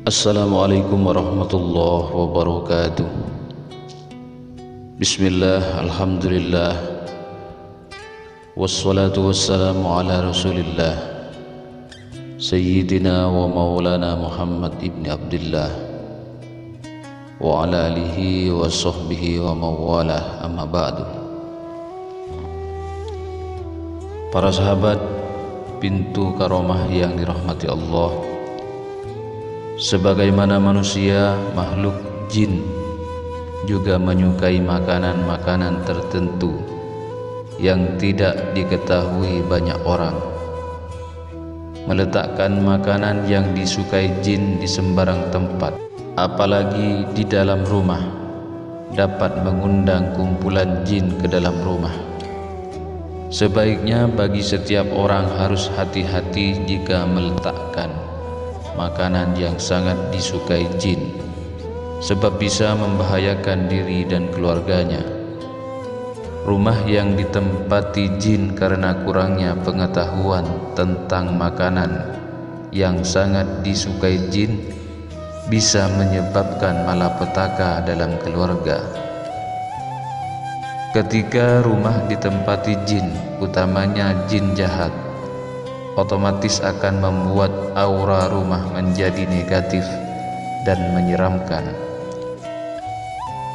Assalamualaikum warahmatullahi wabarakatuh. Bismillah, alhamdulillah, wassalatu wassalamu ala rasulillah Sayyidina wa maulana Muhammad ibn Abdullah wa ala alihi wa sahbihi wa mawalah, amma ba'du. Para sahabat, pintu karomah yang dirahmati Allah, sebagaimana manusia, makhluk jin juga menyukai makanan-makanan tertentu yang tidak diketahui banyak orang. Meletakkan makanan yang disukai jin di sembarang tempat, apalagi di dalam rumah, dapat mengundang kumpulan jin ke dalam rumah. Sebaiknya bagi setiap orang harus hati-hati jika meletakkan makanan yang sangat disukai jin, sebab bisa membahayakan diri dan keluarganya. Rumah yang ditempati jin karena kurangnya pengetahuan tentang makanan yang sangat disukai jin bisa menyebabkan malapetaka dalam keluarga. Ketika rumah ditempati jin, utamanya jin jahat, otomatis akan membuat aura rumah menjadi negatif dan menyeramkan.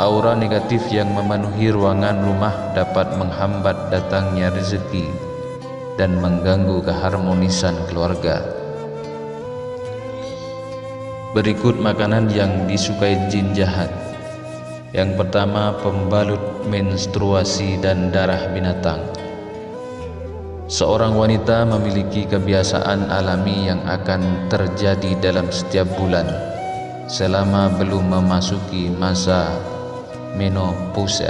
Aura negatif yang memenuhi ruangan rumah dapat menghambat datangnya rezeki dan mengganggu keharmonisan keluarga. Berikut makanan yang disukai jin jahat. Yang pertama, pembalut menstruasi dan darah binatang. Seorang wanita memiliki kebiasaan alami yang akan terjadi dalam setiap bulan selama belum memasuki masa menopause.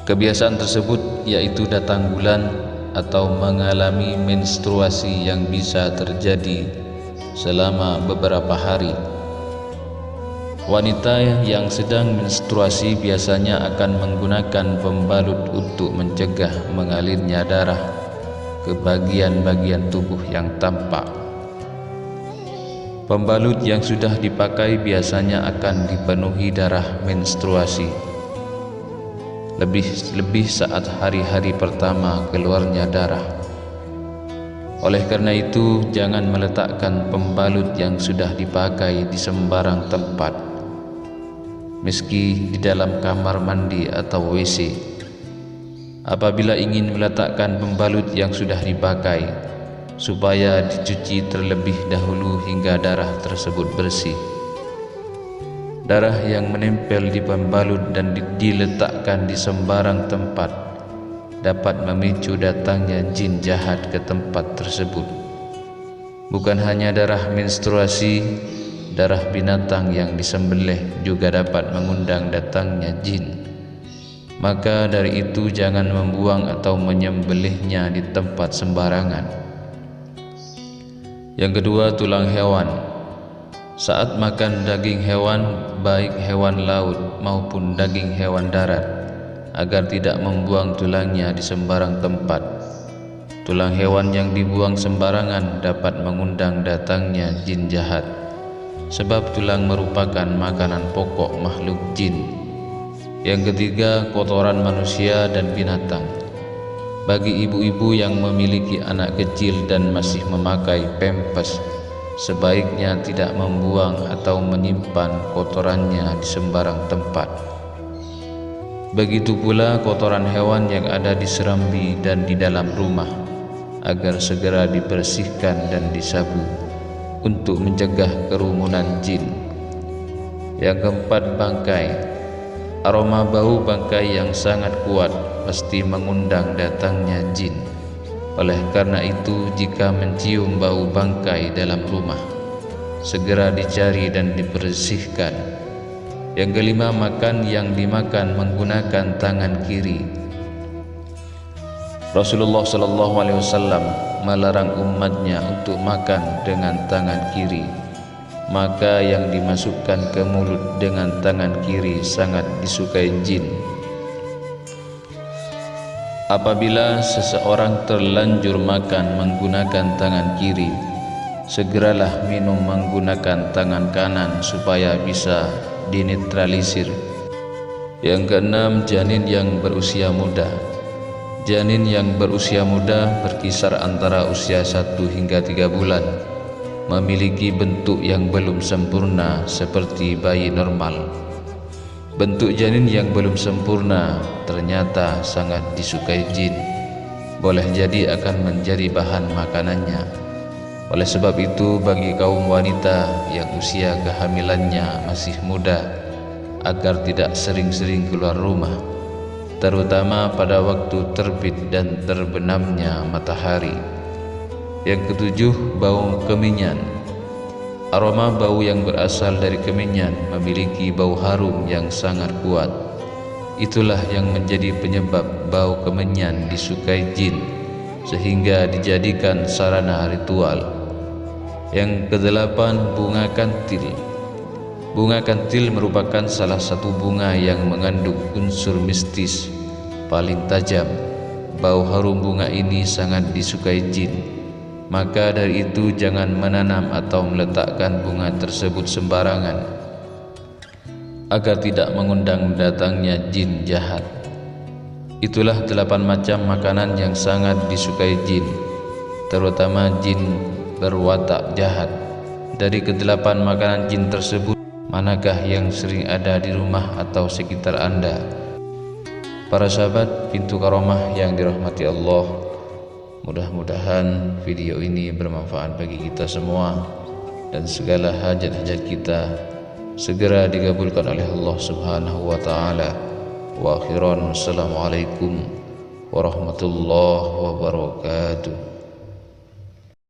Kebiasaan tersebut yaitu datang bulan atau mengalami menstruasi yang bisa terjadi selama beberapa hari. Wanita yang sedang menstruasi biasanya akan menggunakan pembalut untuk mencegah mengalirnya darah ke bagian-bagian tubuh yang tampak. Pembalut yang sudah dipakai biasanya akan dipenuhi darah menstruasi, lebih saat hari-hari pertama keluarnya darah. Oleh karena itu, jangan meletakkan pembalut yang sudah dipakai di sembarang tempat, meski di dalam kamar mandi atau WC. Apabila ingin meletakkan pembalut yang sudah dipakai, supaya dicuci terlebih dahulu hingga darah tersebut bersih. Darah yang menempel di pembalut dan diletakkan di sembarang tempat dapat memicu datangnya jin jahat ke tempat tersebut. Bukan hanya darah menstruasi, darah binatang yang disembelih juga dapat mengundang datangnya jin. Maka dari itu jangan membuang atau menyembelihnya di tempat sembarangan. Yang kedua, tulang hewan. Saat makan daging hewan, baik hewan laut maupun daging hewan darat, agar tidak membuang tulangnya di sembarang tempat. Tulang hewan yang dibuang sembarangan dapat mengundang datangnya jin jahat, sebab tulang merupakan makanan pokok makhluk jin. Yang ketiga, kotoran manusia dan binatang. Bagi ibu-ibu yang memiliki anak kecil dan masih memakai pampers, sebaiknya tidak membuang atau menyimpan kotorannya di sembarang tempat. Begitu pula kotoran hewan yang ada di serambi dan di dalam rumah, agar segera dibersihkan dan disapu untuk mencegah kerumunan jin. Yang keempat, bangkai. Aroma bau bangkai yang sangat kuat pasti mengundang datangnya jin. Oleh karena itu, jika mencium bau bangkai dalam rumah, segera dicari dan dibersihkan. Yang kelima, makan yang dimakan menggunakan tangan kiri. Rasulullah SAW melarang umatnya untuk makan dengan tangan kiri, maka yang dimasukkan ke mulut dengan tangan kiri sangat disukai jin. Apabila seseorang terlanjur makan menggunakan tangan kiri, segeralah minum menggunakan tangan kanan supaya bisa dinetralisir. Yang keenam, janin yang berusia muda. Janin yang berusia muda berkisar antara usia 1 hingga 3 bulan, memiliki bentuk yang belum sempurna seperti bayi normal. Bentuk janin yang belum sempurna ternyata sangat disukai jin, boleh jadi akan menjadi bahan makanannya. Oleh sebab itu, bagi kaum wanita yang usia kehamilannya masih muda, agar tidak sering-sering keluar rumah, terutama pada waktu terbit dan terbenamnya matahari. Yang ketujuh, bau kemenyan. Aroma bau yang berasal dari kemenyan memiliki bau harum yang sangat kuat. Itulah yang menjadi penyebab bau kemenyan disukai jin, sehingga dijadikan sarana ritual. Yang kedelapan, bunga kantil. Bunga kantil merupakan salah satu bunga yang mengandung unsur mistis paling tajam. Bau harum bunga ini sangat disukai jin. Maka dari itu jangan menanam atau meletakkan bunga tersebut sembarangan, agar tidak mengundang datangnya jin jahat. Itulah 8 macam makanan yang sangat disukai jin, terutama jin berwatak jahat. Dari ke-8 makanan jin tersebut, manakah yang sering ada di rumah atau sekitar Anda? Para sahabat Pintu Karomah yang dirahmati Allah, mudah-mudahan video ini bermanfaat bagi kita semua dan segala hajat-hajat kita segera dikabulkan oleh Allah Subhanahu wa taala. Wa akhiran, assalamualaikum warahmatullahi wabarakatuh.